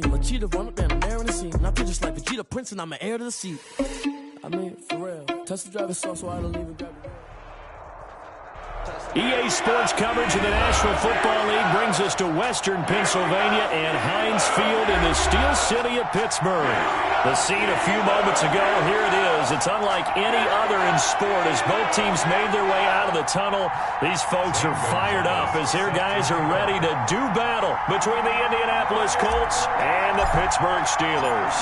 Machida run up there and I'm there in the scene. And I feel just like Vegeta Prince and I'm an heir to the seat. I mean, for real. Touch the driver's sauce so I don't even grab it. EA Sports coverage of the National Football League brings us to Western Pennsylvania and Heinz Field in the Steel City of Pittsburgh. The scene a few moments ago, here it is. It's unlike any other in sport as both teams made their way out of the tunnel. These folks are fired up as their guys are ready to do battle between the Indianapolis Colts and the Pittsburgh Steelers.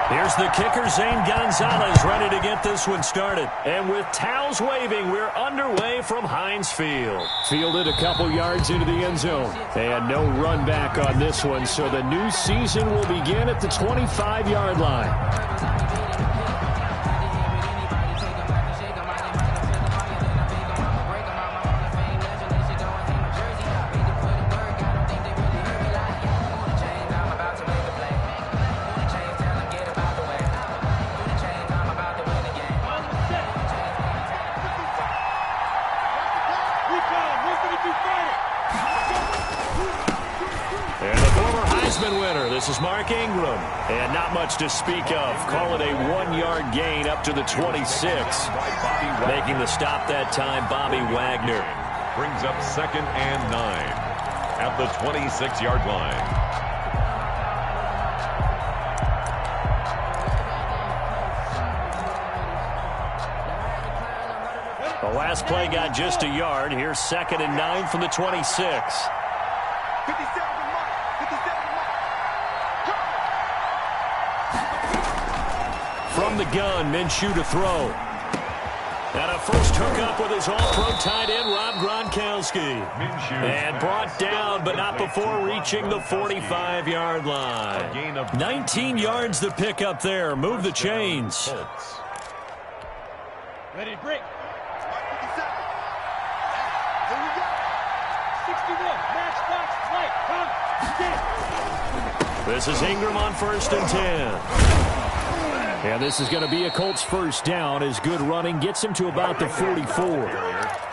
Here's the kicker, Zane Gonzalez, ready to get this one started. And with towels waving, we're underway from Heinz Field. Fielded a couple yards into the end zone. And no run back on this one, so the new season will begin at the 25-yard line. Winner. This is Mark Ingram. And not much to speak of. Call it a 1-yard gain up to the 26. Making the stop that time, Bobby Wagner. Brings up 2nd and 9 at the 26-yard line. The last play got just a yard. Here's 2nd and 9 from the 26. From the gun, Minshew to throw. And a first hookup with his all-pro tight end, Rob Gronkowski. And brought down, but not before reaching the 45-yard line. 19 yards to pick up there. Move the chains. Ready to break. 61, matchbox, light, This is Ingram on 1st and 10. And this is going to be a Colts first down as good running gets him to about the 44.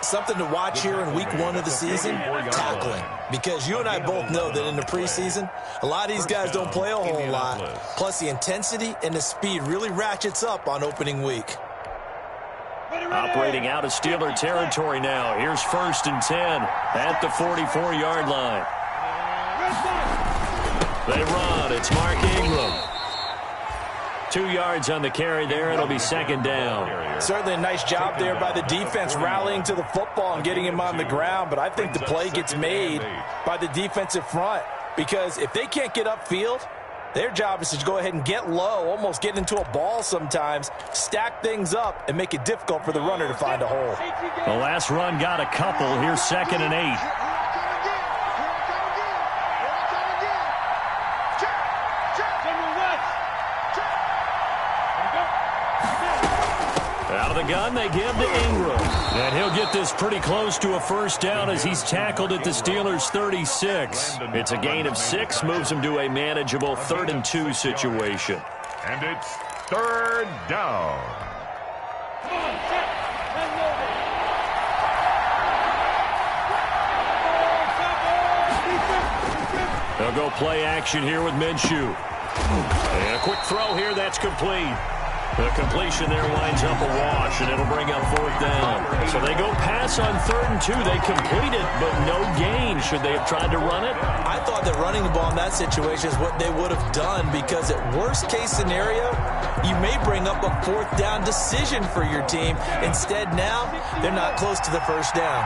Something to watch here in week 1 of the season, tackling. Because you and I both know that in the preseason, a lot of these guys don't play a whole lot. Plus the intensity and the speed really ratchets up on opening week. Operating out of Steeler territory now. Here's 1st and 10 at the 44-yard line. They run. It's Mark Ingram. 2 yards on the carry there. It'll be 2nd down. Certainly a nice job there by the defense rallying to the football and getting him on the ground. But I think the play gets made by the defensive front. Because if they can't get upfield, their job is to go ahead and get low, almost get into a ball sometimes, stack things up, and make it difficult for the runner to find a hole. The last run got a couple. Here's 2nd and 8. Out of the gun, they give to Ingram. And he'll get this pretty close to a first down as he's tackled at the Steelers' 36. It's a gain of 6, moves him to a manageable 3rd and 2 situation. And it's 3rd down. They'll go play action here with Minshew. And a quick throw here, that's complete. The completion there winds up a wash, and it'll bring up 4th down. So they go pass on 3rd and 2. They complete it, but no gain. Should they have tried to run it? I thought that running the ball in that situation is what they would have done, because at worst case scenario, you may bring up a 4th down decision for your team. Instead, now, they're not close to the first down.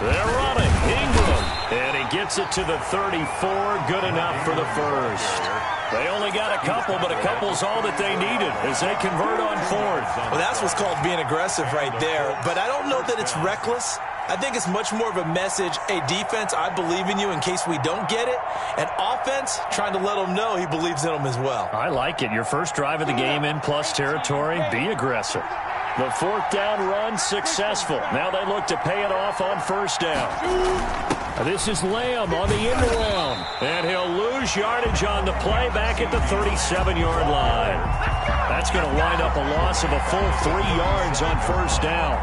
They're running. Ingram. And he gets it to the 34. Good enough for the first. They only got a couple, but a couple's all that they needed as they convert on 4th. Well, that's what's called being aggressive right there. But I don't know that it's reckless. I think it's much more of a message, hey, defense, I believe in you in case we don't get it. And offense, trying to let them know he believes in them as well. I like it. Your first drive of the game in plus territory, be aggressive. The 4th down run successful. Now they look to pay it off on 1st down. This is Lamb on the end around. And he'll lose yardage on the play back at the 37-yard line. That's going to wind up a loss of a full 3 yards on 1st down.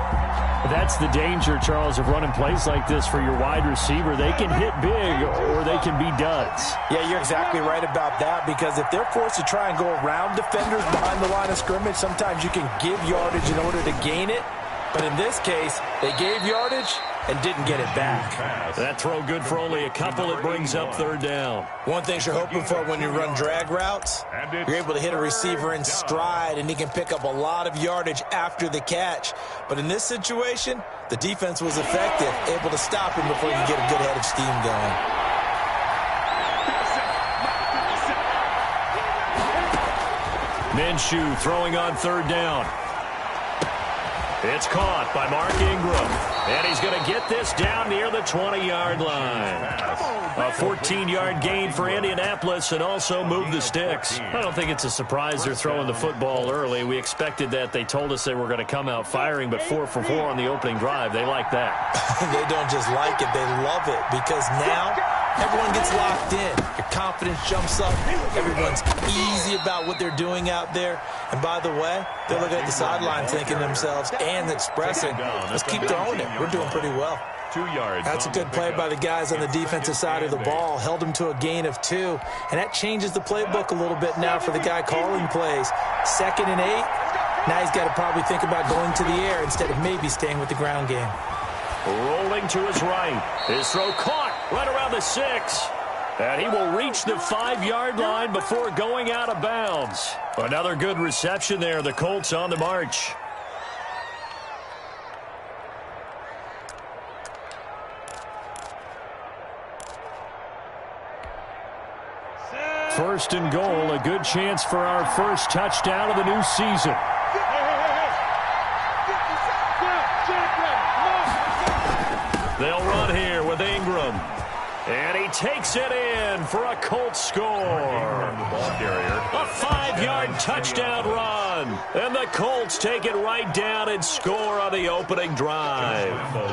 That's the danger, Charles, of running plays like this for your wide receiver. They can hit big or they can be duds. Yeah, you're exactly right about that, because if they're forced to try and go around defenders behind the line of scrimmage, sometimes you can give yardage in order to gain it. But in this case, they gave yardage and didn't get it back. That throw good for only a couple. It brings up third down. One thing you're hoping for when you run drag routes, you're able to hit a receiver in stride, and he can pick up a lot of yardage after the catch. But in this situation, the defense was effective, able to stop him before he could get a good head of steam going. Minshew throwing on third down. It's caught by Mark Ingram. And he's going to get this down near the 20-yard line. A 14-yard gain for Indianapolis and also move the sticks. I don't think it's a surprise they're throwing the football early. We expected that. They told us they were going to come out firing, but 4 for 4 on the opening drive. They like that. They don't just like it. They love it, because now everyone gets locked in. Your confidence jumps up. Everyone's easy about what they're doing out there. And by the way, they're looking at the sideline thinking to themselves and expressing, let's keep throwing it. We're doing pretty well. 2 yards. That's a good play by the guys on the defensive side of the ball. Held them to a gain of 2. And that changes the playbook a little bit now for the guy calling plays. 2nd and 8. Now he's got to probably think about going to the air instead of maybe staying with the ground game. Rolling to his right. His throw caught right around the 6. And he will reach the 5-yard line before going out of bounds. Another good reception there. The Colts on the march. First and goal, a good chance for our first touchdown of the new season. They'll run here with Ingram. And he takes it in for a Colts score. A 5-yard touchdown run. And the Colts take it right down and score on the opening drive.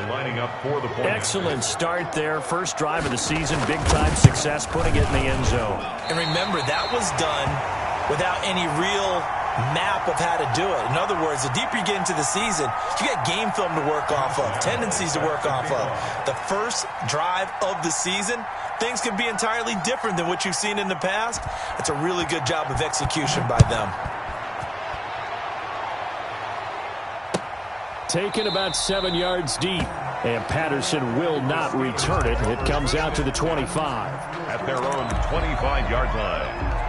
Lining up for the point. Excellent start there. First drive of the season. Big-time success putting it in the end zone. And remember, that was done without any real map of how to do it. In other words, the deeper you get into the season, you get game film to work off of, tendencies to work off of. The first drive of the season, things can be entirely different than what you've seen in the past. It's a really good job of execution by them. Taken about 7 yards deep, and Patterson will not return it. It comes out to the 25. At their own 25-yard line.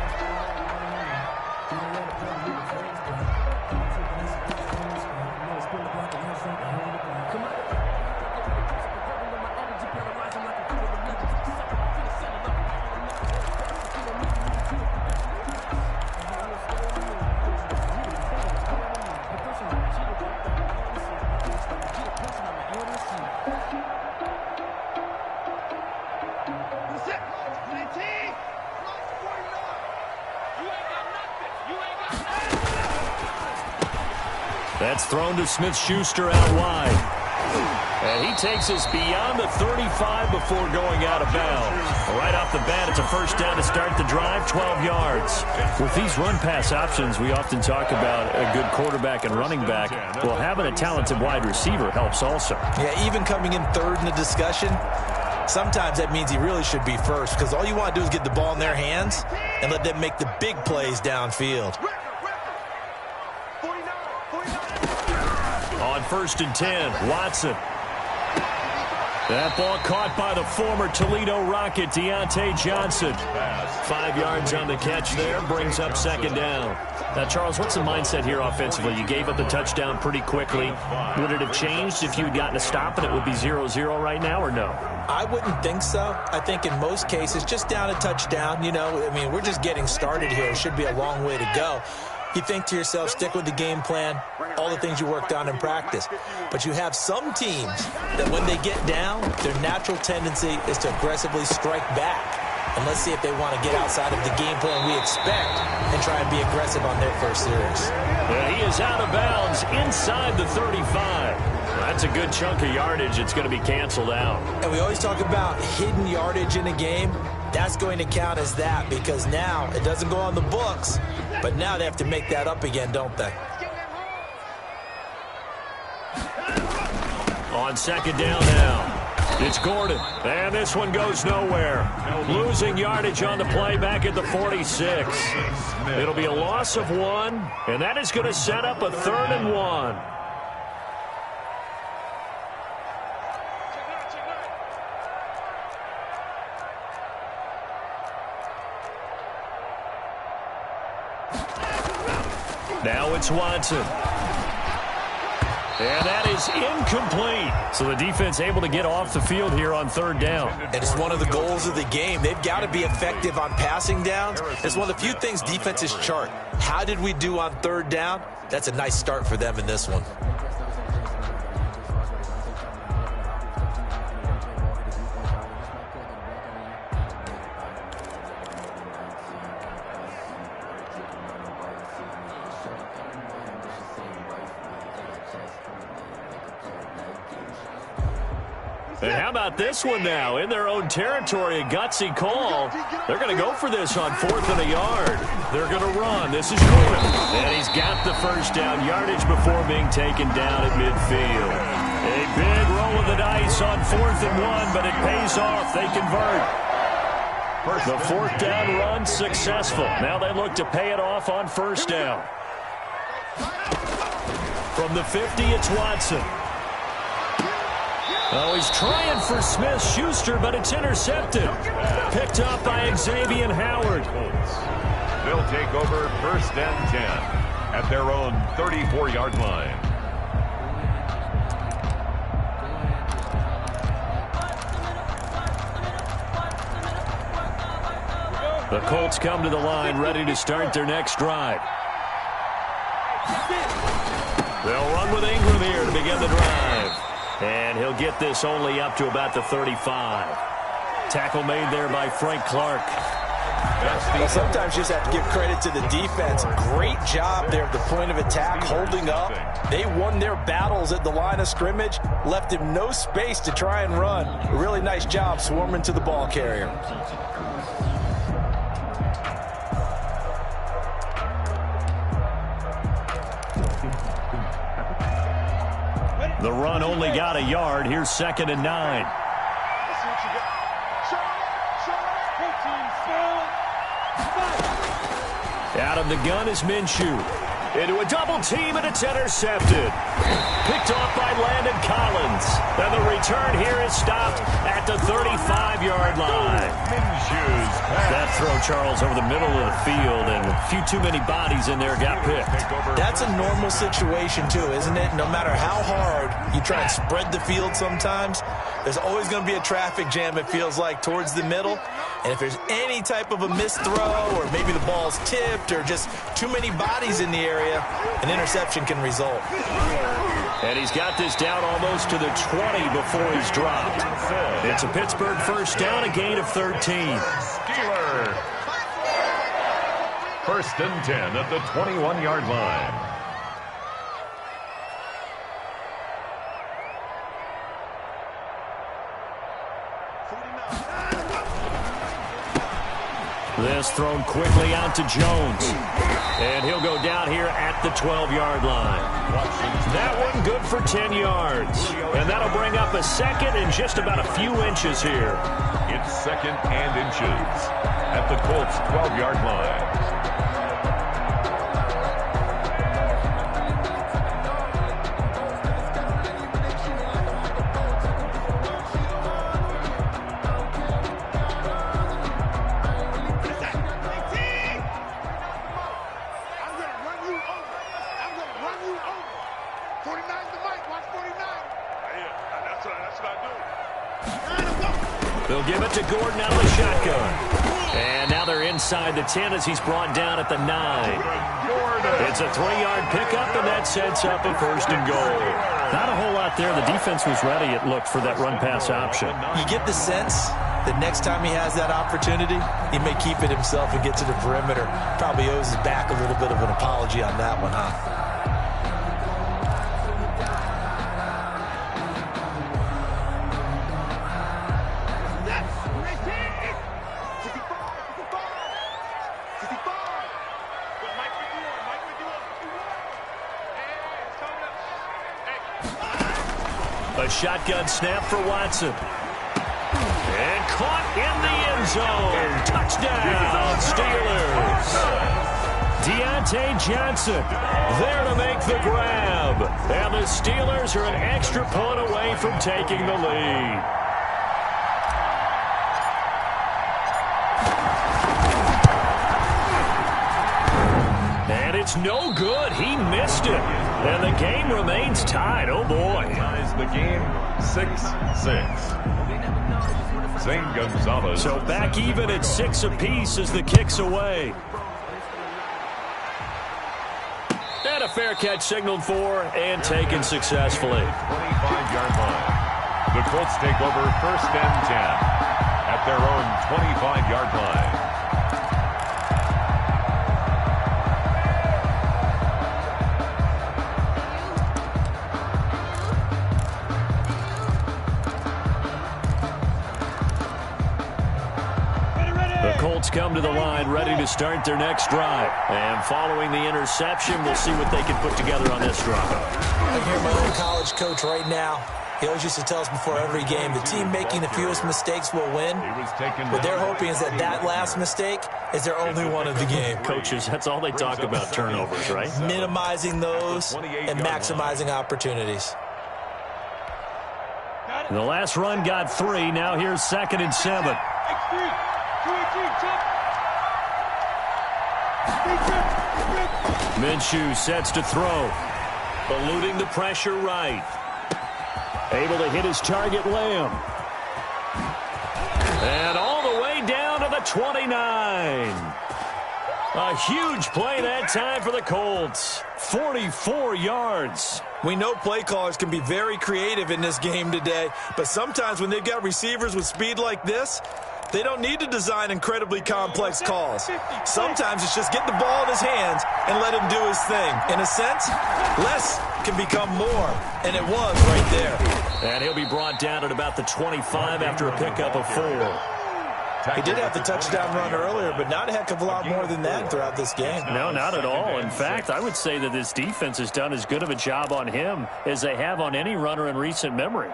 That's thrown to Smith-Schuster out wide. And he takes us beyond the 35 before going out of bounds. Right off the bat, it's a first down to start the drive, 12 yards. With these run-pass options, we often talk about a good quarterback and running back. Well, having a talented wide receiver helps also. Yeah, even coming in third in the discussion, sometimes that means he really should be first, because all you want to do is get the ball in their hands and let them make the big plays downfield. On 1st and 10, Watson. That ball caught by the former Toledo Rocket, Deontay Johnson. 5 yards on the catch there, brings up second down. Now, Charles, what's the mindset here offensively? You gave up the touchdown pretty quickly. Would it have changed if you had gotten a stop and it would be 0-0 right now, or no? I wouldn't think so. I think in most cases, just down a touchdown, you know, I mean, we're just getting started here. It should be a long way to go. You think to yourself, stick with the game plan, all the things you worked on in practice. But you have some teams that when they get down, their natural tendency is to aggressively strike back. And let's see if they want to get outside of the game plan we expect and try and be aggressive on their first series. And he is out of bounds inside the 35. That's a good chunk of yardage. It's going to be canceled out. And we always talk about hidden yardage in a game. That's going to count as that, because now it doesn't go on the books, but now they have to make that up again, don't they? On second down now. It's Gordon, and this one goes nowhere. Losing yardage on the play back at the 46. It'll be a loss of 1, and that is going to set up a 3rd and 1. Now it's Watson. And that is incomplete. So the defense able to get off the field here on 3rd down. And it's one of the goals of the game. They've got to be effective on passing downs. It's one of the few things defenses chart. How did we do on 3rd down? That's a nice start for them in this one. And how about this one now? In their own territory, a gutsy call. They're going to go for this on 4th and a yard. They're going to run. This is Gordon. And he's got the first down yardage before being taken down at midfield. A big roll of the dice on 4th and 1, but it pays off. They convert. The 4th down run successful. Now they look to pay it off on 1st down. From the 50, it's Watson. Oh, he's trying for Smith-Schuster, but it's intercepted. Picked up by Xavier Howard. They'll take over 1st and 10 at their own 34-yard line. The Colts come to the line ready to start their next drive. They'll run with Ingram here to begin the drive. And he'll get this only up to about the 35. Tackle made there by Frank Clark. Well, sometimes you just have to give credit to the defense. Great job there at the point of attack, holding up. They won their battles at the line of scrimmage, left him no space to try and run. A really nice job swarming to the ball carrier. The run only got a yard. Here's 2nd and 9. Out of the gun is Minshew. Into a double team, and it's intercepted. Picked off by Landon Collins. And the return here is stopped at the 35-yard line. That throw, Charles, over the middle of the field, and a few too many bodies in there got picked. That's a normal situation, too, isn't it? No matter how hard you try and spread the field sometimes, there's always going to be a traffic jam, it feels like, towards the middle. And if there's any type of a missed throw, or maybe the ball's tipped, or just too many bodies in the area, an interception can result. And he's got this down almost to the 20 before he's dropped. It's a Pittsburgh 1st down, a gain of 13. Steelers. 1st and 10 at the 21-yard line. This thrown quickly out to Jones. And he'll go down here at the 12-yard line. That one good for 10 yards. And that'll bring up a 2nd and just about a few inches here. It's 2nd and inches at the Colts' 12-yard line. They'll give it to Gordon out of the shotgun. And now they're inside the 10 as he's brought down at the 9. It's a 3-yard pickup, and that sets up a 1st and goal. Not a whole lot there. The defense was ready, it looked, for that run-pass option. You get the sense that next time he has that opportunity, he may keep it himself and get to the perimeter. Probably owes his back a little bit of an apology on that one, huh? shotgun snap for Watson. And caught in the end zone. Touchdown, Steelers. Deontay Johnson there to make the grab. And the Steelers are an extra point away from taking the lead. And it's no good. He missed it. And the game remains tied. Oh, boy. Ties the game 6-6. Zane Gonzalez. So back even at 6 apiece as the kick's away. And a fair catch signaled for and taken successfully. 25-yard line. The Colts take over 1st and 10 at their own 25-yard line. The Colts come to the line ready to start their next drive. And following the interception, we'll see what they can put together on this drive. I hear my own college coach right now. He always used to tell us before every game, the team making the fewest mistakes will win. What they're hoping is that last mistake is their only one of the game. Coaches, that's all they talk about, turnovers, right? Minimizing those and maximizing opportunities. The last run got 3. Now here's 2nd and 7. Minshew sets to throw. Eluding the pressure right. Able to hit his target, Lamb. And all the way down to the 29. A huge play that time for the Colts. 44 yards. We know play callers can be very creative in this game today, but sometimes when they've got receivers with speed like this, they don't need to design incredibly complex calls. Sometimes it's just get the ball in his hands and let him do his thing. In a sense, less can become more, and it was right there. And he'll be brought down at about the 25 after a pickup of 4. He did have the touchdown run earlier, but not a heck of a lot more than that throughout this game. No, not at all. In fact, I would say that this defense has done as good of a job on him as they have on any runner in recent memory.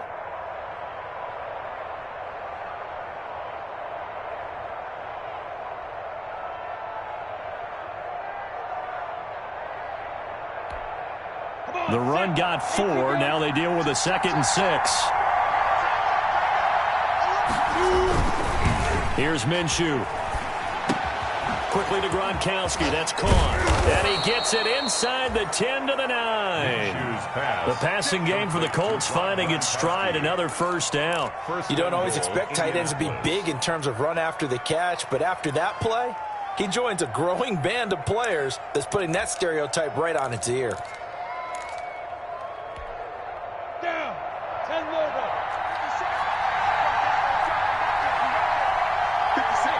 The run got 4. Now they deal with a 2nd and 6. Here's Minshew. Quickly to Gronkowski. That's caught. And he gets it inside the 10 to the 9. The passing game for the Colts finding its stride. Another 1st down. You don't always expect tight ends to be big in terms of run after the catch, but after that play, he joins a growing band of players that's putting that stereotype right on its ear. Down. 10 more ball. 56.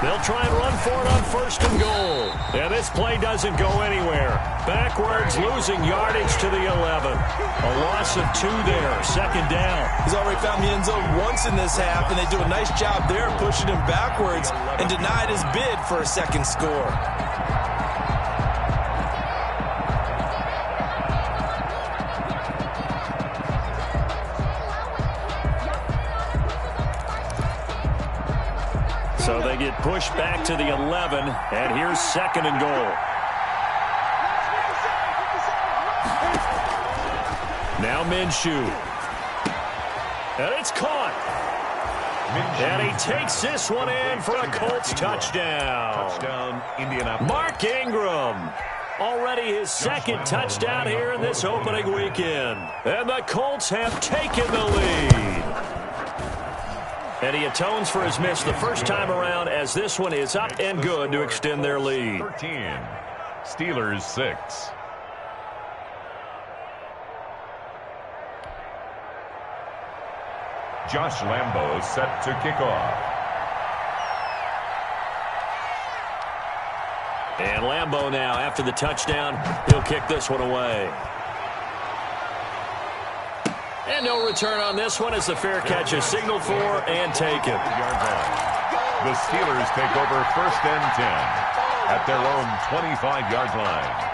They'll try and run for it on 1st and goal. And this play doesn't go anywhere. Backwards, losing yardage to the 11. A loss of 2 there. 2nd down. He's already found the end zone once in this half, and they do a nice job there pushing him backwards and denied his bid for a 2nd score. So they get pushed back to the 11, and here's 2nd and goal. Now Minshew. And it's caught. And he takes this one in for a Colts touchdown. Touchdown, Indianapolis. Mark Ingram. Already his 2nd touchdown here in this opening weekend. And the Colts have taken the lead. And he atones for his miss the first time around as this one is up and good to extend their lead. 13. Steelers 6. Josh Lambo set to kick off. And Lambo now, after the touchdown, he'll kick this one away. And no return on this one as the fair catch is signaled for and taken. The Steelers take over 1st and 10 at their own 25-yard line.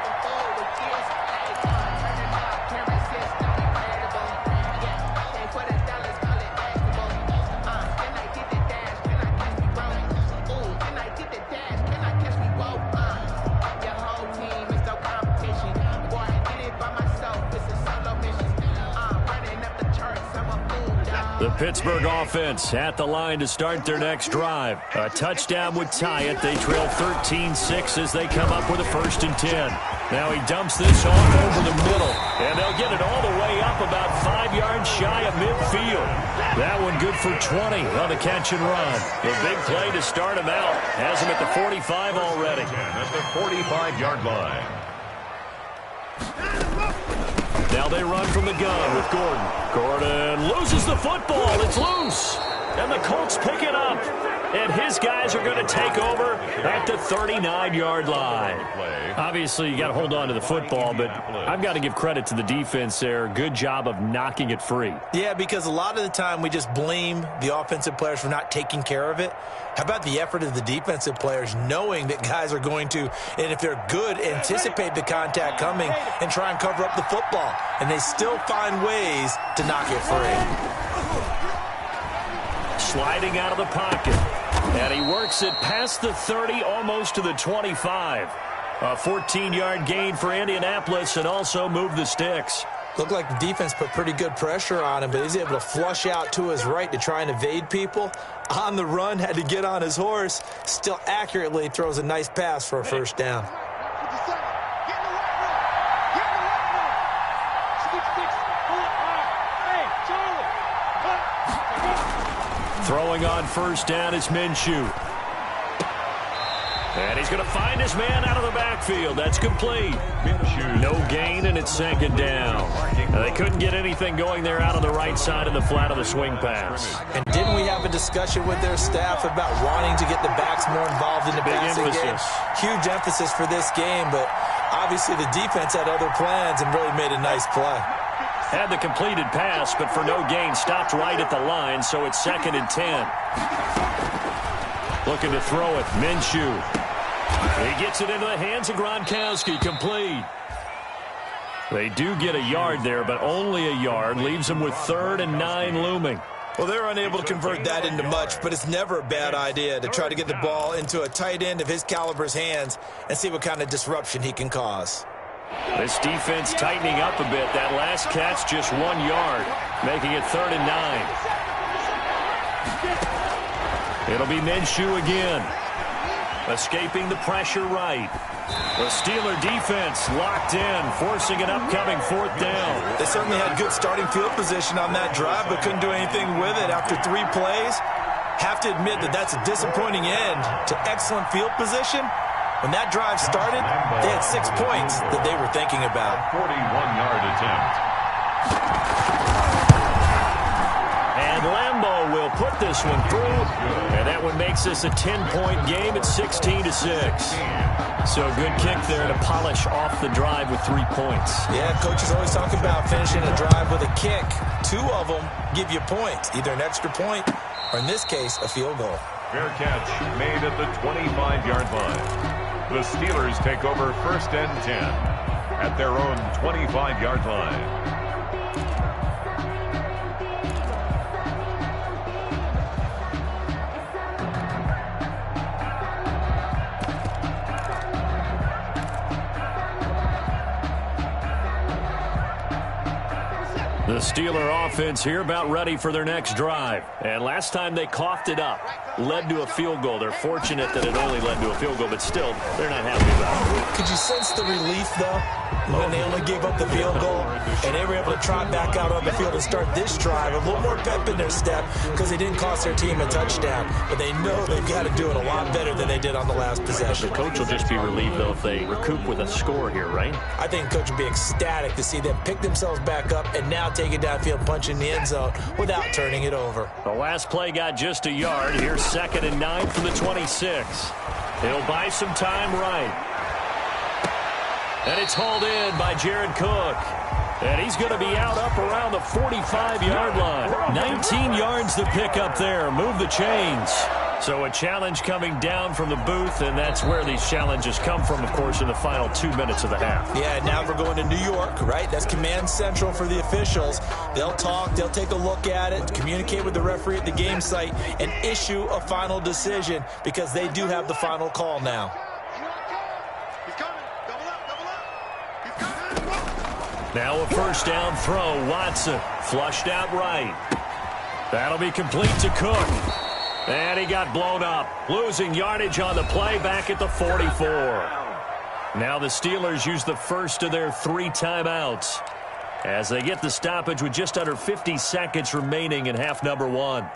The Pittsburgh offense at the line to start their next drive. A touchdown would tie it. They trail 13-6 as they come up with a 1st and 10. Now he dumps this off over the middle, and they'll get it all the way up about 5 yards shy of midfield. That one good for 20 on the catch and run. The big play to start him out has him at the 45 already. At the 45-yard line. Now they run from the gun with Gordon. Gordon loses the football. It's loose. And the Colts pick it up. And his guys are going to take over at the 39-yard line. Obviously, you got to hold on to the football, but I've got to give credit to the defense there. Good job of knocking it free. Yeah, because a lot of the time we just blame the offensive players for not taking care of it. How about the effort of the defensive players knowing that guys are going to, and if they're good, anticipate the contact coming and try and cover up the football. And they still find ways to knock it free. Sliding out of the pocket. And he works it past the 30, almost to the 25. A 14-yard gain for Indianapolis and also move the sticks. Looked like the defense put pretty good pressure on him, but he's able to flush out to his right to try and evade people. On the run, had to get on his horse. Still accurately throws a nice pass for a 1st down. Throwing on 1st down is Minshew. And he's going to find his man out of the backfield. That's complete. No gain, and it's 2nd down. They couldn't get anything going there out on the right side of the flat of the swing pass. And didn't we have a discussion with their staff about wanting to get the backs more involved in the passing game? Huge emphasis for this game, but obviously the defense had other plans and really made a nice play. Had the completed pass, but for no gain, stopped right at the line, so it's 2nd and 10. Looking to throw it, Minshew. He gets it into the hands of Gronkowski, complete. They do get a yard there, but only a yard. Leaves them with 3rd and 9 looming. Well, they're unable to convert that into much, but it's never a bad idea to try to get the ball into a tight end of his caliber's hands and see what kind of disruption he can cause. This defense tightening up a bit. That last catch just 1 yard, making it 3rd and 9. It'll be Minshew again. Escaping the pressure right. The Steeler defense locked in, forcing an upcoming 4th down. They certainly had good starting field position on that drive, but couldn't do anything with it after 3 plays. Have to admit that that's a disappointing end to excellent field position. When that drive started, they had 6 points that they were thinking about. 41-yard attempt. And Lambeau will put this one through, and that one makes this a 10-point game at 16-6. So good kick there to polish off the drive with 3 points. Yeah, coaches always talk about finishing a drive with a kick. 2 of them give you points, either an extra point or, in this case, a field goal. Fair catch made at the 25-yard line. The Steelers take over 1st and 10 at their own 25-yard line. The Steeler offense here about ready for their next drive. And last time they coughed it up, led to a field goal. They're fortunate that it only led to a field goal, but still, they're not happy about it. Could you sense the relief, though, when they only gave up the field goal and they were able to trot back out on the field and start this drive? A little more pep in their step because they didn't cost their team a touchdown, but they know they've got to do it a lot better than they did on the last possession. The coach will just be relieved, though, if they recoup with a score here, right? I think the coach would be ecstatic to see them pick themselves back up and now take it downfield, punch in the end zone without turning it over. The last play got just a yard. Here's 2nd and 9 from the 26. He'll buy some time right. And it's hauled in by Jared Cook. And he's going to be out up around the 45-yard line. 19 yards to pick up there. Move the chains. So a challenge coming down from the booth, and that's where these challenges come from, of course, in the final 2 minutes of the half. Yeah, now we're going to New York, right? That's command central for the officials. They'll talk, they'll take a look at it, communicate with the referee at the game site, and issue a final decision because they do have the final call now. Now a first down throw. Watson flushed out right. That'll be complete to Cook. And he got blown up, losing yardage on the play back at the 44. Now the Steelers use the first of their 3 timeouts as they get the stoppage with just under 50 seconds remaining in half number 1.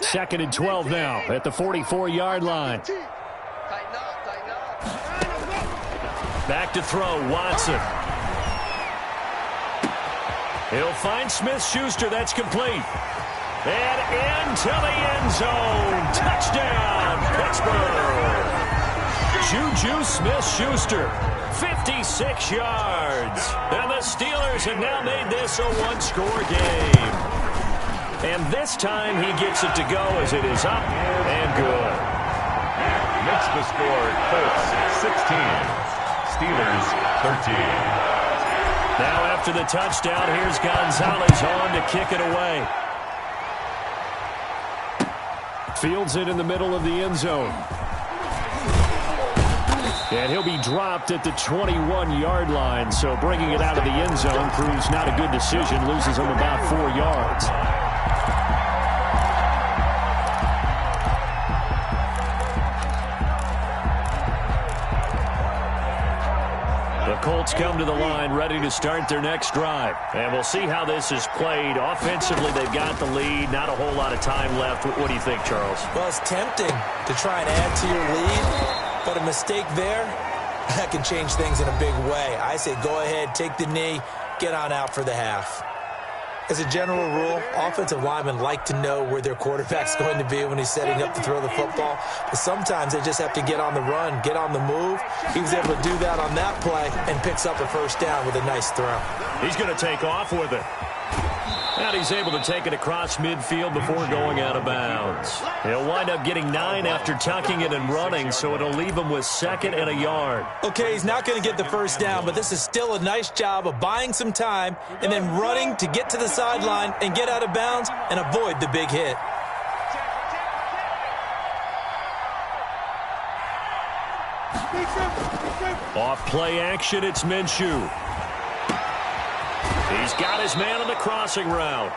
Second and 12 now at the 44-yard line. Back to throw, Watson. He'll find Smith-Schuster. That's complete. And into the end zone. Touchdown, Pittsburgh. Juju Smith-Schuster, 56 yards. And the Steelers have now made this a 1-score game. And this time he gets it to go as it is up and good. Makes the score Colts 16. Steelers 13. Now after the touchdown, here's Gonzalez on to kick it away. Fields it in the middle of the end zone. And he'll be dropped at the 21-yard line. So bringing it out of the end zone proves not a good decision. Loses him about 4 yards. Colts come to the line ready to start their next drive. And we'll see how this is played. Offensively, they've got the lead. Not a whole lot of time left. What do you think, Charles? Well, it's tempting to try and add to your lead, but a mistake there, that can change things in a big way. I say go ahead, take the knee, get on out for the half. As a general rule, offensive linemen like to know where their quarterback's going to be when he's setting up to throw the football. But sometimes they just have to get on the run, get on the move. He was able to do that on that play and picks up a first down with a nice throw. He's going to take off with it. And he's able to take it across midfield before going out of bounds. He'll wind up getting 9 after tucking it and running, so it'll leave him with 2nd and a yard. Okay, he's not going to get the first down, but this is still a nice job of buying some time and then running to get to the sideline and get out of bounds and avoid the big hit. Off play action, it's Minshew. He's got his man on the crossing route.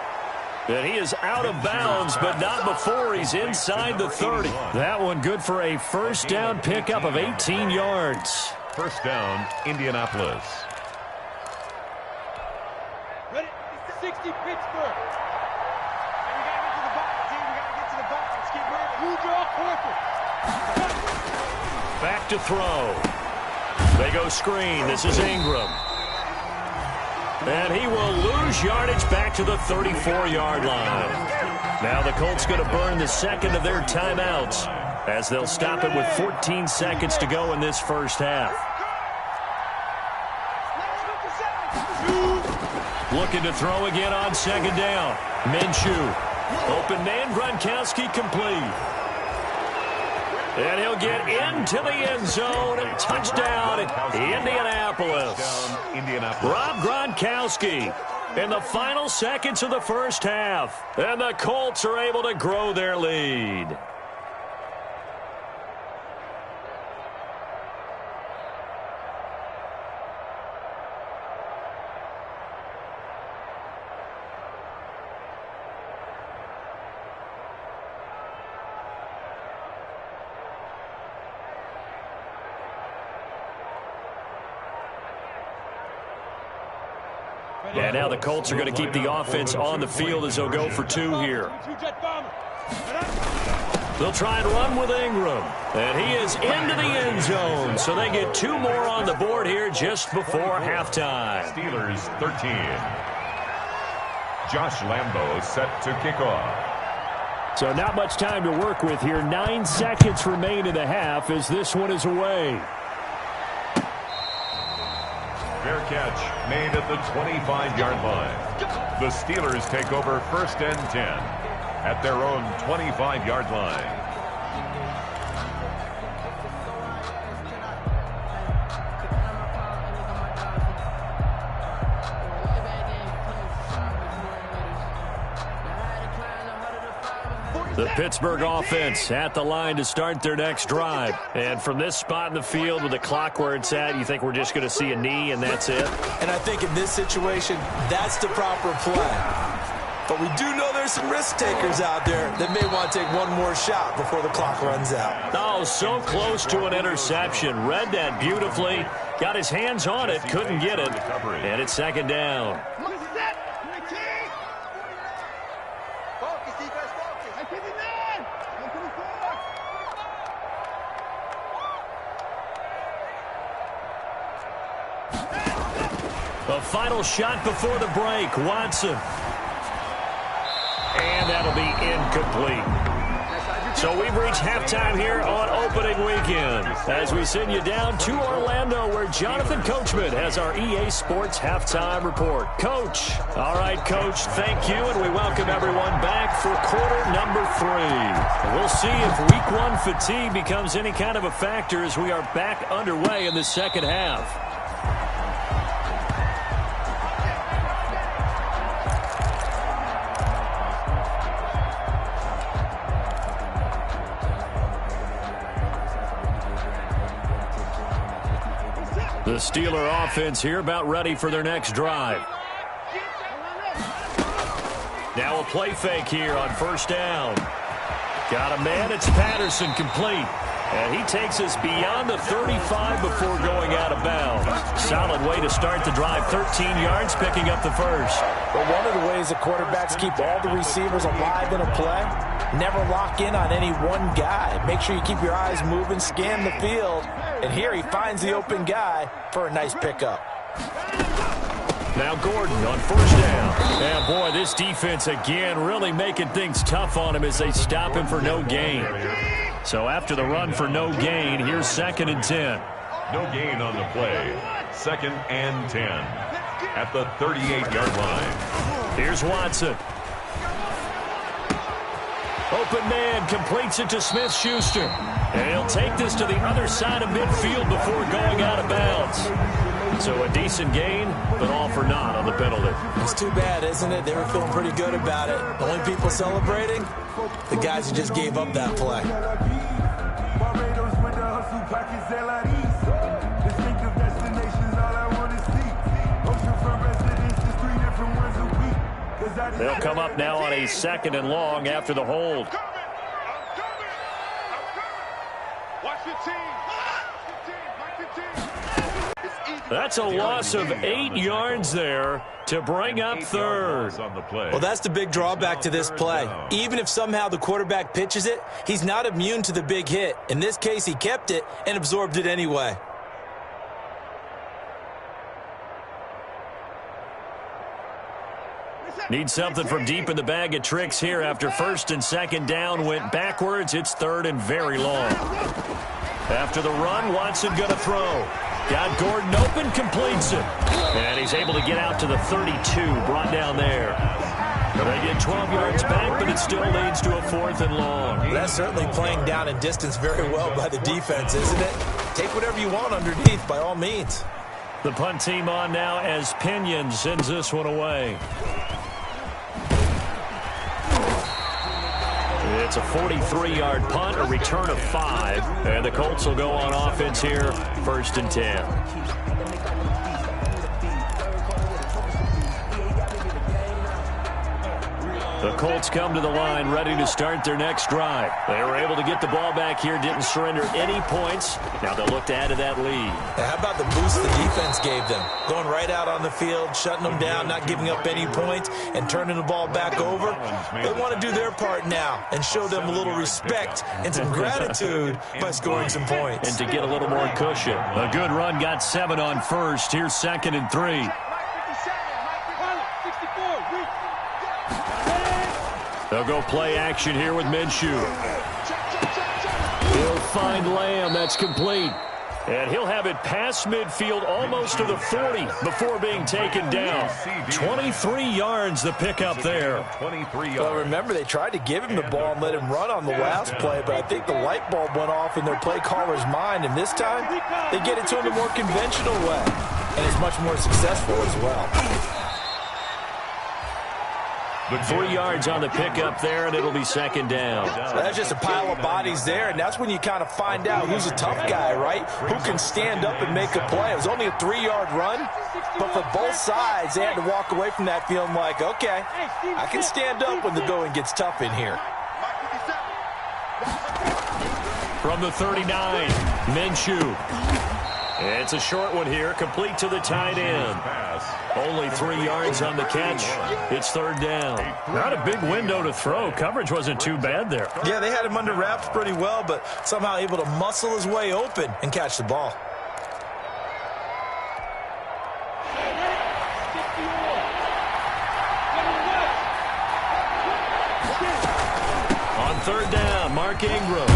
And he is out of bounds, but not before he's inside the 30. That one good for a first down pickup of 18 yards. First down, Indianapolis. Ready? 60 Pittsburgh. And we got to get to the box, team. We got to get to the box. Let's keep moving. Who draw quicker? Back to throw. They go screen. This is Ingram. And he will lose yardage back to the 34-yard line. Now the Colts going to burn the second of their timeouts as they'll stop it with 14 seconds to go in this first half. Looking to throw again on second down. Minshew. Open man, Gronkowski complete. And he'll get into the end zone and touchdown Indianapolis. Rob Gronkowski in the final seconds of the first half. And the Colts are able to grow their lead. And now the Colts are going to keep the offense on the field as they'll go for 2 here. They'll try and run with Ingram. And he is into the end zone. So they get 2 more on the board here just before halftime. Steelers 13. Josh Lambo set to kick off. So not much time to work with here. 9 seconds remain in the half as this one is away. Fair catch made at the 25-yard line. The Steelers take over 1st and 10 at their own 25-yard line. The Pittsburgh offense at the line to start their next drive. And from this spot in the field with the clock where it's at, you think we're just going to see a knee and that's it? And I think in this situation, that's the proper play. But we do know there's some risk takers out there that may want to take one more shot before the clock runs out. Oh, so close to an interception. Read that beautifully. Got his hands on it, couldn't get it. And it's 2nd down. The final shot before the break, Watson. And that'll be incomplete. So we've reached halftime here on opening weekend as we send you down to Orlando where Jonathan Coachman has our EA Sports halftime report. Coach. All right, Coach, thank you, and we welcome everyone back for quarter number 3. We'll see if week 1 fatigue becomes any kind of a factor as we are back underway in the second half. The Steeler offense here about ready for their next drive. Now a play fake here on 1st down. Got a man, it's Patterson, complete. And he takes us beyond the 35 before going out of bounds. Solid way to start the drive, 13 yards, picking up the first. But one of the ways the quarterbacks keep all the receivers alive in a play, never lock in on any one guy. Make sure you keep your eyes moving, scan the field. And here he finds the open guy for a nice pickup. Now Gordon on 1st down. And boy, this defense again really making things tough on him as they stop him for no gain. So after the run for no gain, here's 2nd and 10. No gain on the play. 2nd and 10 at the 38-yard line. Here's Watson. Open man completes it to Smith-Schuster. And he'll take this to the other side of midfield before going out of bounds. So a decent gain, but all for naught on the penalty. It's too bad, isn't it? They were feeling pretty good about it. The only people celebrating, the guys who just gave up that play. They'll come up now on a 2nd and long after the hold. That's a loss of 8 yards there to bring up 3rd. Well, that's the big drawback to this play. Even if somehow the quarterback pitches it, he's not immune to the big hit. In this case, he kept it and absorbed it anyway. Need something from deep in the bag of tricks here after 1st and 2nd down went backwards. It's 3rd and very long. After the run, Watson going to throw. Got Gordon open, completes it. And he's able to get out to the 32, brought down there. They get 12 yards back, but it still leads to a 4th and long. That's certainly playing down in distance very well by the defense, isn't it? Take whatever you want underneath, by all means. The punt team on now as Pinion sends this one away. It's a 43-yard punt, a return of 5. And the Colts will go on offense here, 1st and 10. The Colts come to the line ready to start their next drive. They were able to get the ball back here, didn't surrender any points. Now they'll look to add to that lead. How about the boost the defense gave them? Going right out on the field, shutting them down, not giving up any points, and turning the ball back over. They want to do their part now and show them a little respect and some gratitude by scoring some points. And to get a little more cushion. A good run, got 7 on 1st. Here's 2nd and 3. They'll go play action here with Minshew. He'll find Lamb. That's complete. And he'll have it past midfield almost to the 40 before being taken down. 23 yards the pickup there. 23 yards. Well, remember, they tried to give him the ball and let him run on the last play, but I think the light bulb went off in their play caller's mind, and this time they get it to him the more conventional way, and it's much more successful as well. 3 yards on the pickup there, and it'll be second down. So that's just a pile of bodies there, and that's when you kind of find out who's a tough guy, right? Who can stand up and make a play. It was only a 3-yard run, but for both sides, they had to walk away from that feeling like, okay, I can stand up when the going gets tough in here. From the 39, Minshew. It's a short one here, complete to the tight end. Only 3 yards on the catch. It's third down. Not a big window to throw. Coverage wasn't too bad there. Yeah, they had him under wraps pretty well, but somehow able to muscle his way open and catch the ball. On third down, Mark Ingram.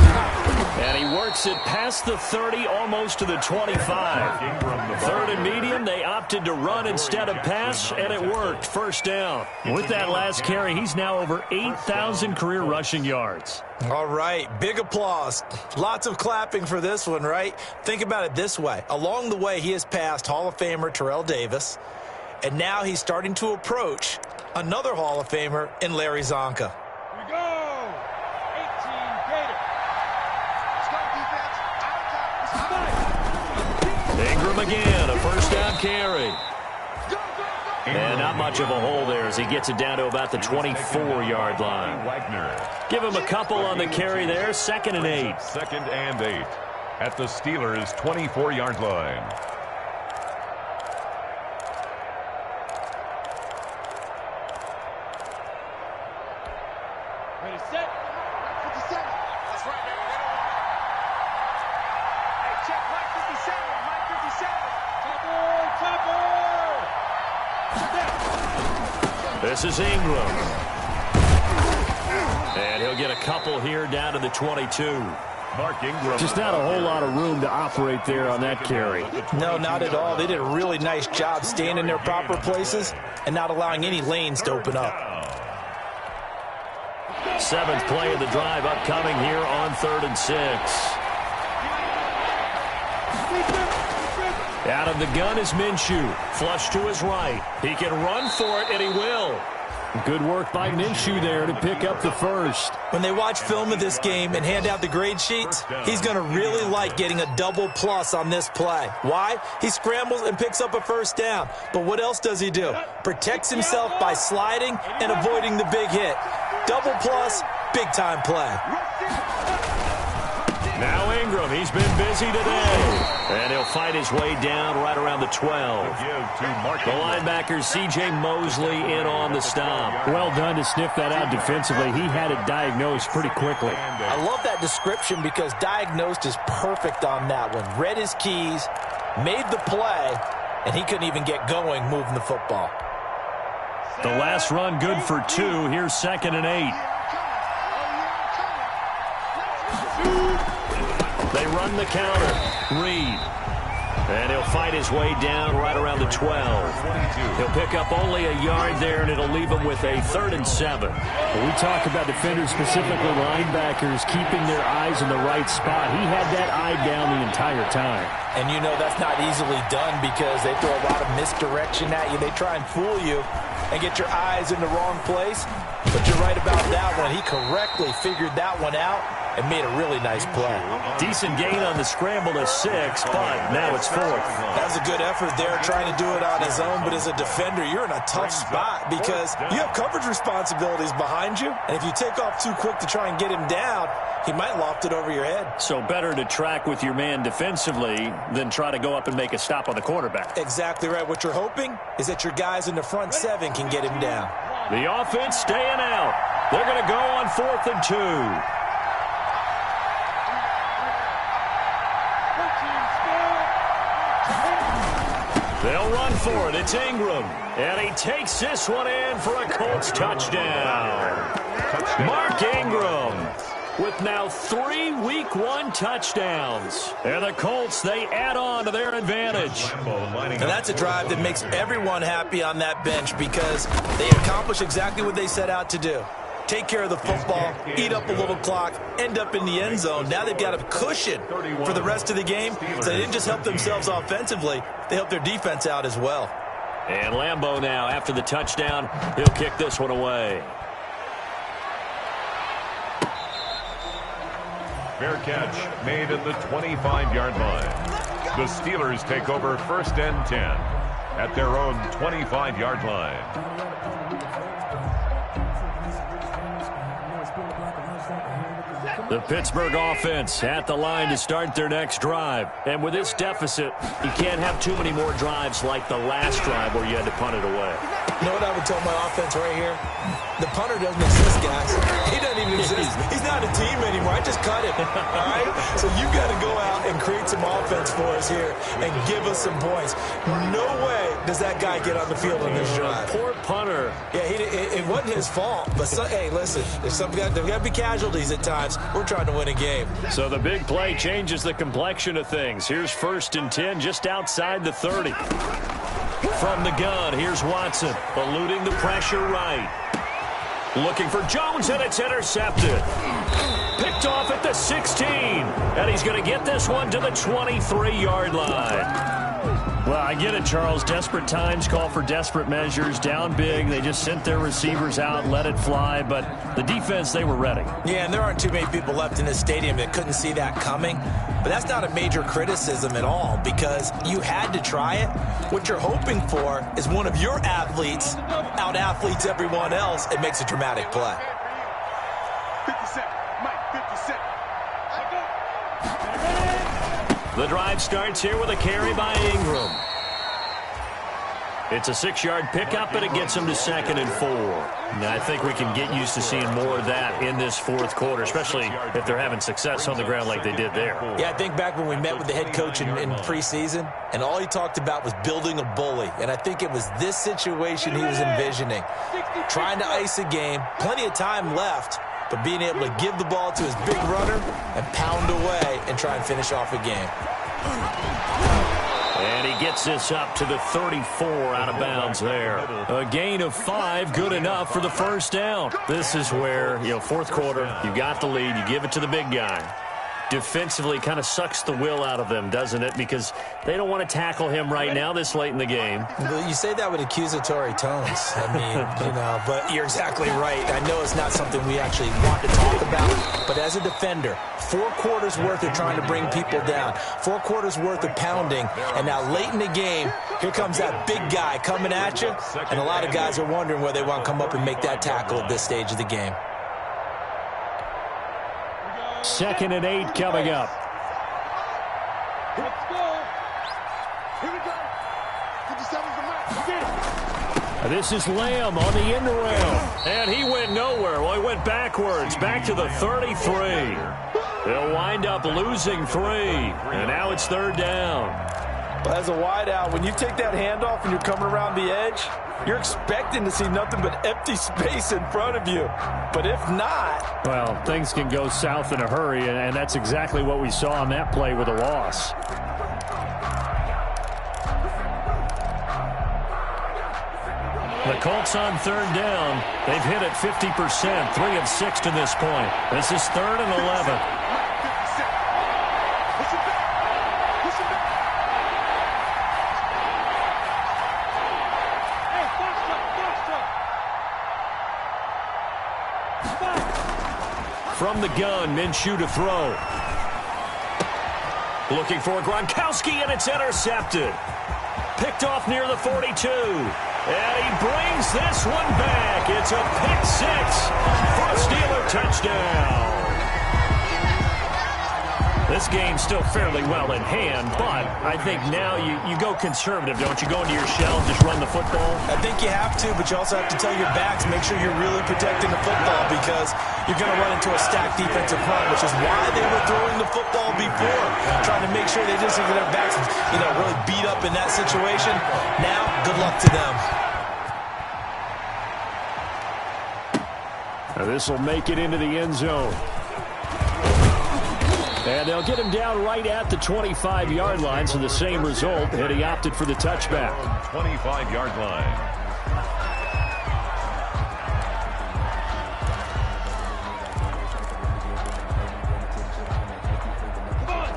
And he works it past the 30, almost to the 25. Third and medium, they opted to run instead of pass, and it worked. First down. With that last carry, he's now over 8,000 career rushing yards. All right, big applause. Lots of clapping for this one, right? Think about it this way. Along the way, he has passed Hall of Famer Terrell Davis, and now he's starting to approach another Hall of Famer in Larry Zonka. Here we go. 18 Gator. Ingram again, a first down carry. And not much of a hole there as he gets it down to about the 24-yard line. Give him a couple on the carry there, 2nd and 8. 2nd and 8 at the Steelers' 24-yard line. Ready, set. 57. That's right, baby. Hey, check Mike 57. Mike 57. Topper! This is Ingram. And he'll get a couple here down to the 22. Mark Ingram. Just not a whole lot of room to operate there on that carry. No, not at all. They did a really nice job staying in their proper places and not allowing any lanes to open up. 7th play of the drive upcoming here on 3rd and 6. Out of the gun is Minshew. Flush to his right. He can run for it, and he will. Good work by Minshew there to pick up the first. When they watch film of this game and hand out the grade sheets, he's going to really like getting a double plus on this play. Why? He scrambles and picks up a first down. But what else does he do? Protects himself by sliding and avoiding the big hit. Double plus, big time play. Now Ingram, he's been busy today. And he'll fight his way down right around the 12. The linebacker, C.J. Mosley, in on the stop. Well done to sniff that out defensively. He had it diagnosed pretty quickly. I love that description because diagnosed is perfect on that one. Read his keys, made the play, and he couldn't even get going moving the football. The last run good for 2. Here's 2nd and 8. They run the counter. Reed. And he'll fight his way down right around the 12. He'll pick up only a yard there, and it'll leave him with a 3rd and 7. When we talk about defenders, specifically linebackers, keeping their eyes in the right spot, he had that eye down the entire time. And you know that's not easily done because they throw a lot of misdirection at you. They try and fool you and get your eyes in the wrong place. But you're right about that one. He correctly figured that one out and made a really nice play. Decent gain on the scramble to 6, but now it's 4th. That was a good effort there trying to do it on his own, but as a defender, you're in a tough spot because you have coverage responsibilities behind you, and if you take off too quick to try and get him down, he might loft it over your head. So better to track with your man defensively than try to go up and make a stop on the quarterback. Exactly right. What you're hoping is that your guys in the front 7 can get him down. The offense staying out. They're going to go on 4th and 2. They'll run for it. It's Ingram. And he takes this one in for a Colts touchdown. Mark Ingram. with now 3 Week 1 touchdowns. And the Colts, they add on to their advantage. And that's a drive that makes everyone happy on that bench because they accomplish exactly what they set out to do. Take care of the football, eat up a little clock, end up in the end zone. Now they've got a cushion for the rest of the game. So they didn't just help themselves offensively, they helped their defense out as well. And Lambeau now, after the touchdown, he'll kick this one away. Fair catch made at the 25-yard line. The Steelers take over 1st and 10 at their own 25-yard line. The Pittsburgh offense at the line to start their next drive. And with this deficit, you can't have too many more drives like the last drive where you had to punt it away. You know what I would tell my offense right here? The punter doesn't exist, guys. He doesn't even exist. He's not a team anymore. I just cut him. All right? So you got to go out and create some offense for us here and give us some points. No way does that guy get on the field on this drive. Poor punter. Yeah, it wasn't his fault. But, hey, listen, there's got to be casualties at times. We're trying to win a game. So the big play changes the complexion of things. Here's 1st and 10 just outside the 30. From the gun, here's Watson, eluding the pressure right. Looking for Jones, and it's intercepted. Picked off at the 16. And he's going to get this one to the 23-yard line. Well, I get it, Charles. Desperate times call for desperate measures. Down big, they just sent their receivers out, let it fly. But the defense, they were ready. Yeah, and there aren't too many people left in this stadium that couldn't see that coming. But that's not a major criticism at all because you had to try it. What you're hoping for is one of your athletes out-athletes everyone else and makes a dramatic play. 50 Mike, 50 The drive starts here with a carry by Ingram. It's a 6-yard pickup, and it gets him to 2nd and 4. Now, I think we can get used to seeing more of that in this 4th quarter, especially if they're having success on the ground like they did there. Yeah, I think back when we met with the head coach in preseason, and all he talked about was building a bully. And I think it was this situation he was envisioning. Trying to ice a game, plenty of time left, but being able to give the ball to his big runner and pound away and try and finish off a game. And he gets this up to the 34 out of bounds there. A gain of 5, good enough for the 1st down. This is where, 4th quarter, you got the lead, you give it to the big guy. Defensively kind of sucks the will out of them, doesn't it? Because they don't want to tackle him right now this late in the game. Well, you say that with accusatory tones. I mean, but you're exactly right. I know it's not something we actually want to talk about, but as a defender, 4 quarters worth of trying to bring people down, 4 quarters worth of pounding, and now late in the game, here comes that big guy coming at you, and a lot of guys are wondering whether they want to come up and make that tackle at this stage of the game. 2nd and 8 coming up. Let's go. Here we go. 57's the mark. This is Lamb on the end around. And he went nowhere. Well, he went backwards, back to the 33. They'll wind up losing 3. And now it's 3rd down. But as a wideout, when you take that handoff and you're coming around the edge, you're expecting to see nothing but empty space in front of you. But if not... Well, things can go south in a hurry, and that's exactly what we saw on that play with a loss. The Colts on 3rd down. They've hit it 50%, 3 of 6 to this point. This is 3rd and 11. From the gun, Minshew to throw. Looking for Gronkowski, and it's intercepted. Picked off near the 42. And he brings this one back. It's a pick 6 for a Steeler touchdown. This game's still fairly well in hand, but I think now you go conservative, don't you? Go into your shell and just run the football? I think you have to, but you also have to tell your backs, make sure you're really protecting the football because you're going to run into a stacked defensive front, which is why they were throwing the football before, trying to make sure they just get their backs really beat up in that situation. Now, good luck to them. Now this will make it into the end zone. And they'll get him down right at the 25-yard line, so the same result, and he opted for the touchback. 25-yard line.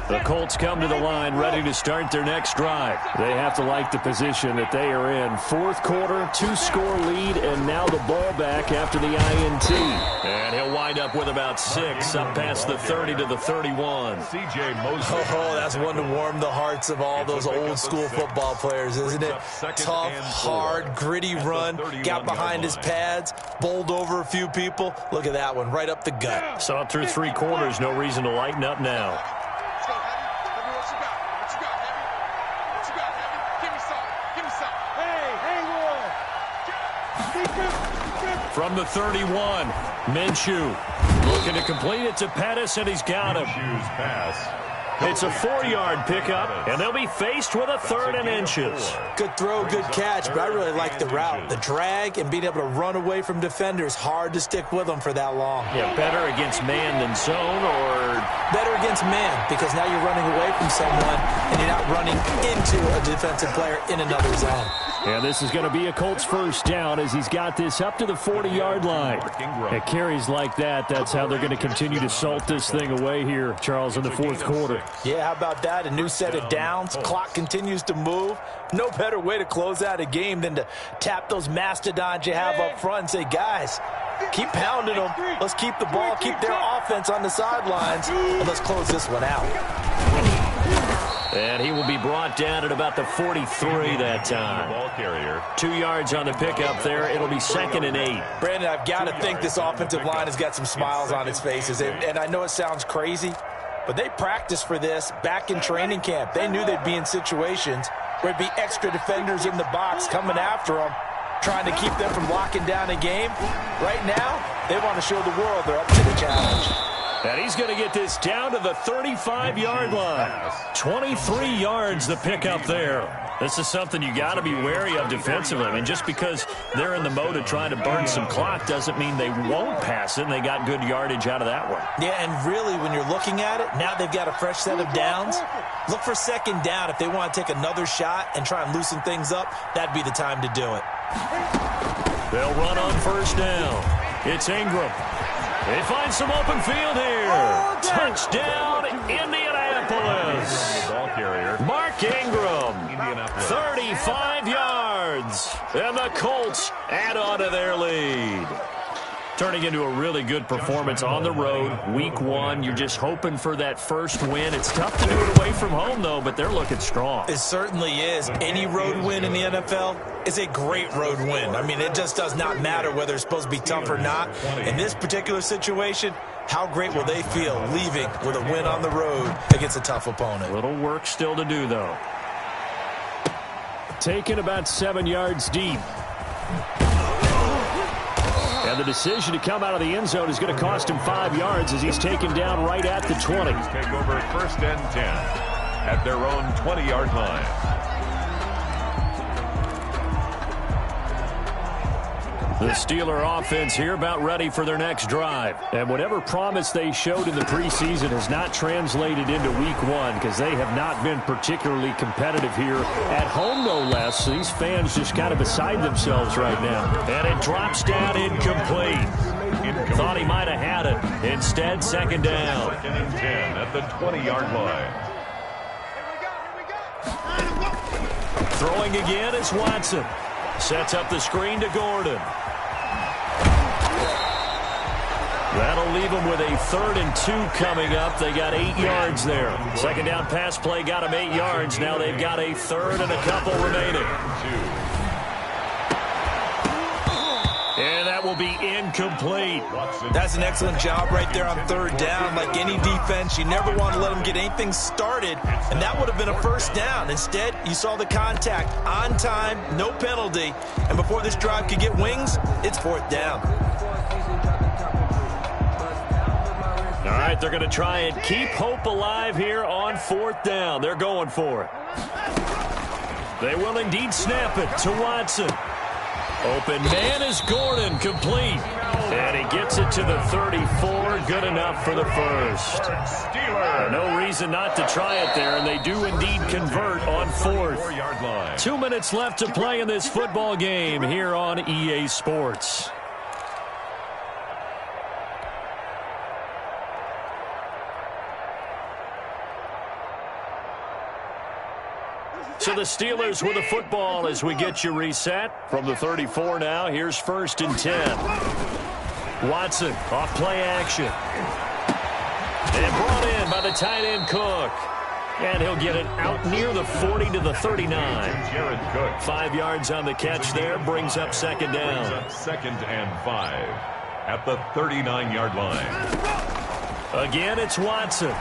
The Colts come to the line ready to start their next drive. They have to like the position that they are in. Fourth quarter, 2-score lead, and now the ball back after the INT. And he'll wind up with about 6, up past the 30 to the 31. C.J. Mosley. Oh, that's one to warm the hearts of all those old-school football players, isn't it? Tough, hard, gritty run, got behind his pads, bowled over a few people. Look at that one, right up the gut. Saw it through 3 quarters, no reason to lighten up now. From the 31, Minshew looking to complete it to Pettis, and he's got him. Minshew's pass. It's a 4-yard pickup, and they'll be faced with a 3rd and inches. Good throw, good catch, but I really like the route. The drag and being able to run away from defenders, hard to stick with them for that long. Yeah, better against man than zone, or better against man, because now you're running away from someone and you're not running into a defensive player in another zone. And this is going to be a Colts first down as he's got this up to the 40-yard line. At carries like that, that's how they're going to continue to salt this thing away here, Charles, in the fourth quarter. Yeah, how about that? A new set of downs. Clock continues to move. No better way to close out a game than to tap those mastodons you have up front and say, guys, keep pounding them. Let's keep the ball, keep their offense on the sidelines, and let's close this one out. And he will be brought down at about the 43 that time. Ball carrier. 2 yards on the pickup there. It'll be 2nd and 8. Brandon, I've got to think this offensive line has got some smiles on its faces. And I know it sounds crazy, but they practiced for this back in training camp. They knew they'd be in situations where it'd be extra defenders in the box coming after them, trying to keep them from locking down a game. Right now, they want to show the world they're up to the challenge. And he's going to get this down to the 35-yard line. 23 yards the pickup there. This is something you got to be wary of defensively. I mean, just because they're in the mode of trying to burn some clock doesn't mean they won't pass it, and they got good yardage out of that one. Yeah, and really, when you're looking at it, now they've got a fresh set of downs. Look for 2nd down. If they want to take another shot and try and loosen things up, that'd be the time to do it. They'll run on 1st down. It's Ingram. They find some open field here. Touchdown, Indianapolis. Ball carrier. Mark Ingram, 35 yards. And the Colts add on to their lead. Turning into a really good performance on the road. Week 1, you're just hoping for that first win. It's tough to do it away from home, though, but they're looking strong. It certainly is. Any road win in the NFL is a great road win. I mean, it just does not matter whether it's supposed to be tough or not. In this particular situation, how great will they feel leaving with a win on the road against a tough opponent? Little work still to do, though. Taken about 7 yards deep. And the decision to come out of the end zone is going to cost him 5 yards as he's taken down right at the 20. Take over 1st and 10 at their own 20-yard line. The Steeler offense here about ready for their next drive. And whatever promise they showed in the preseason has not translated into week 1 because they have not been particularly competitive here at home, no less. So these fans just kind of beside themselves right now. And it drops down incomplete. Thought he might have had it. Instead, 2nd down. 2nd and 10 at the 20-yard line. Throwing again is Watson. Sets up the screen to Gordon. That'll leave them with a 3rd and 2 coming up. They got 8 yards there. 2nd down pass play got them 8 yards. Now they've got a 3rd and a couple remaining. And that will be incomplete. That's an excellent job right there on 3rd down. Like any defense, you never want to let them get anything started, and that would have been a 1st down. Instead, you saw the contact on time, no penalty, and before this drive could get wings, it's 4th down. All right, they're going to try and keep hope alive here on 4th down. They're going for it. They will indeed snap it to Watson. Open man is Gordon, complete. And he gets it to the 34, good enough for the first. No reason not to try it there, and they do indeed convert on fourth. 2 minutes left to play in this football game here on EA Sports. So the Steelers with the football as we get you reset. From the 34 now, here's 1st and 10. Watson off play action. And brought in by the tight end Cook. And he'll get it out near the 40 to the 39. 5 yards on the catch there, brings up 2nd down. 2nd and 5 at the 39-yard line. Again, it's Watson.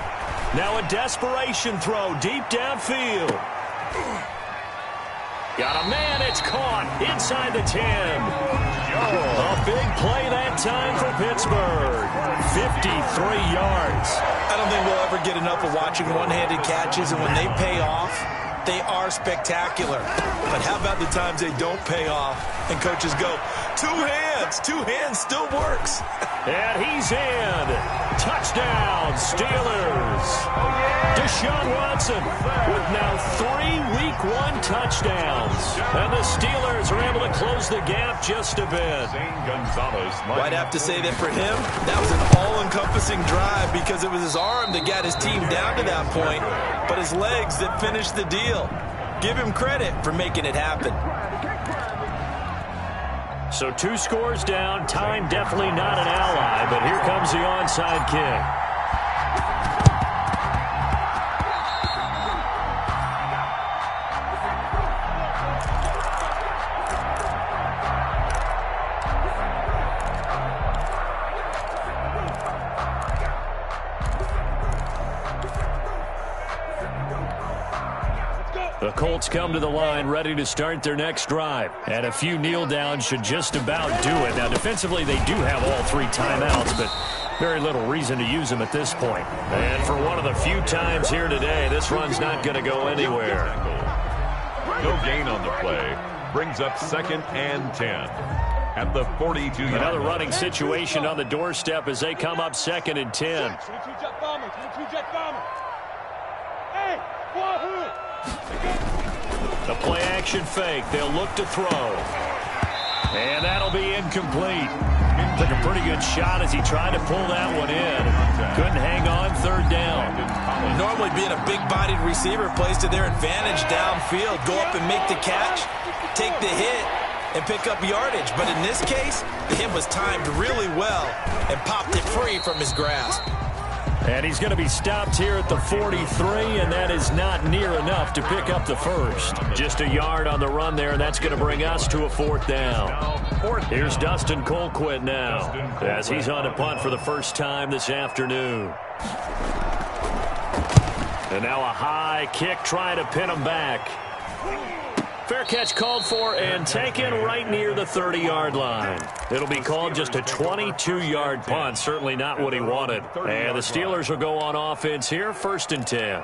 Now a desperation throw deep downfield. Got a man, it's caught inside the 10. A big play that time for Pittsburgh. 53 yards. I don't think we'll ever get enough of watching one-handed catches, and when they pay off, they are spectacular. But how about the times they don't pay off and coaches go, two hands still works. And he's in. Touchdown, Steelers. Deshaun Watson with now 3 Week 1 touchdowns. And the Steelers are able to close the gap just a bit. I'd have to say that for him, that was an all-encompassing drive because it was his arm that got his team down to that point, but his legs that finished the deal. Give him credit for making it happen. So 2 scores down. Time definitely not an ally, but here comes the onside kick. The Colts come to the line ready to start their next drive. And a few kneel downs should just about do it. Now, defensively, they do have all 3 timeouts, but very little reason to use them at this point. And for one of the few times here today, this run's not going to go anywhere. No gain on the play. Brings up 2nd and 10 at the 42-yard line. Another running situation on the doorstep as they come up 2nd and 10. Hey, wahoo! The play action fake. They'll look to throw. And that'll be incomplete. Took a pretty good shot as he tried to pull that one in. Couldn't hang on, 3rd down. Normally being a big-bodied receiver plays to their advantage downfield. Go up and make the catch, take the hit, and pick up yardage. But in this case, the hit was timed really well and popped it free from his grasp. And he's going to be stopped here at the 43, and that is not near enough to pick up the first. Just a yard on the run there, and that's going to bring us to a 4th down. Here's Dustin Colquitt now, as he's on to punt for the first time this afternoon. And now a high kick trying to pin him back. Fair catch called for and taken right near the 30-yard line. It'll be called just a 22-yard punt. Certainly not what he wanted. And the Steelers will go on offense here, 1st and 10.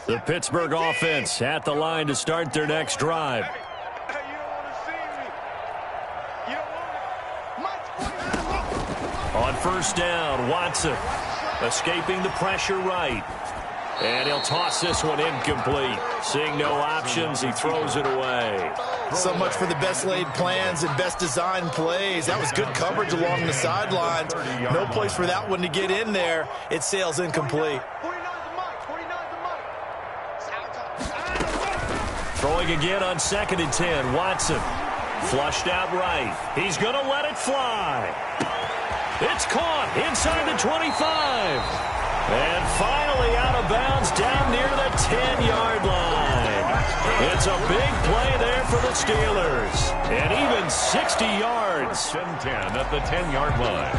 The Pittsburgh offense at the line to start their next drive. On 1st down, Watson escaping the pressure right. And he'll toss this one incomplete. Seeing no options, he throws it away. So much for the best laid plans and best designed plays. That was good coverage along the sidelines. No place for that one to get in there. It sails incomplete. Throwing again on 2nd and 10. Watson flushed out right. He's going to let it fly. It's caught inside the 25. And finally out of bounds down near the 10-yard line. It's a big play there for the Steelers. And even 60 yards. 10-10 at the 10-yard line.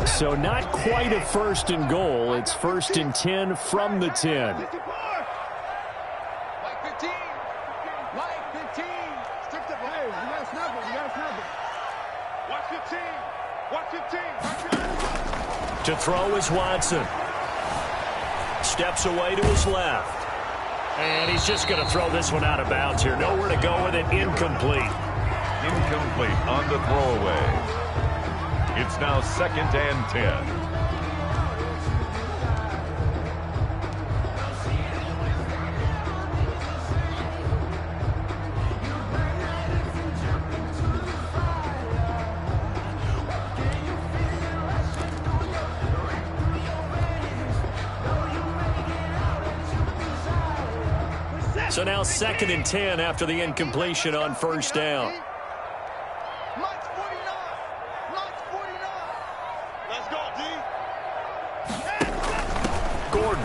So not quite a 1st and goal. It's 1st and 10 from the 10. To throw is Watson. Steps away to his left. And he's just going to throw this one out of bounds here. Nowhere to go with it. Incomplete. Incomplete on the throwaway. It's now 2nd and 10. So now 2nd and 10 after the incompletion on first down. Let's go, D. Gordon.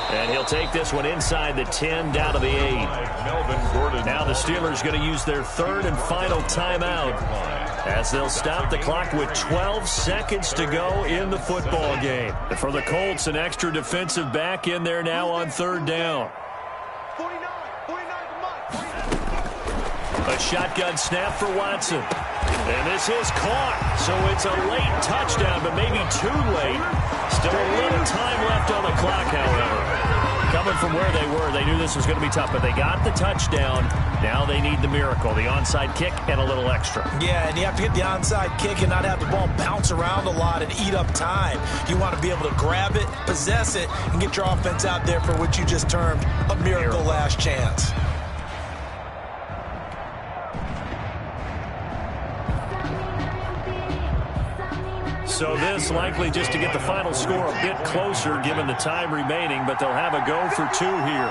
And he'll take this one inside the 10 down to the 8. Melvin Gordon. Now the Steelers going to use their 3rd and final timeout as they'll stop the clock with 12 seconds to go in the football game. For the Colts, an extra defensive back in there now on 3rd down. A shotgun snap for Watson. And this is caught. So it's a late touchdown, but maybe too late. Still a little time left on the clock, however. Coming from where they were, they knew this was going to be tough, but they got the touchdown. Now they need the miracle, the onside kick and a little extra. Yeah, and you have to get the onside kick and not have the ball bounce around a lot and eat up time. You want to be able to grab it, possess it, and get your offense out there for what you just termed a miracle last chance. So this likely just to get the final score a bit closer given the time remaining, but they'll have a go for 2 here.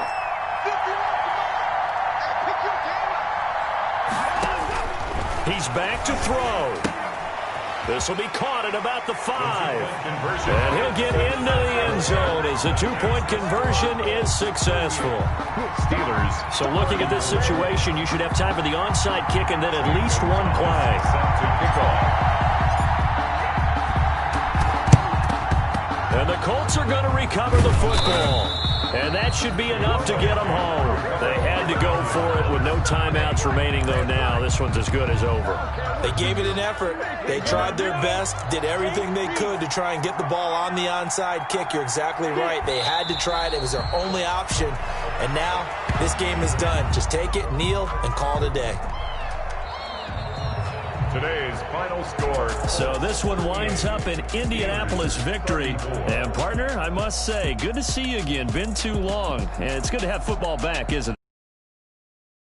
He's back to throw. This will be caught at about the 5. And he'll get into the end zone as the 2-point conversion is successful. Steelers. So looking at this situation, you should have time for the onside kick and then at least 1 play. Set to kick off. And the Colts are going to recover the football. And that should be enough to get them home. They had to go for it with no timeouts remaining, though now. This one's as good as over. They gave it an effort. They tried their best, did everything they could to try and get the ball on the onside kick. You're exactly right. They had to try it. It was their only option. And now this game is done. Just take it, kneel, and call it a day. Today's final score. So this one winds up an Indianapolis victory. And, partner, I must say, good to see you again. Been too long. And it's good to have football back, isn't it?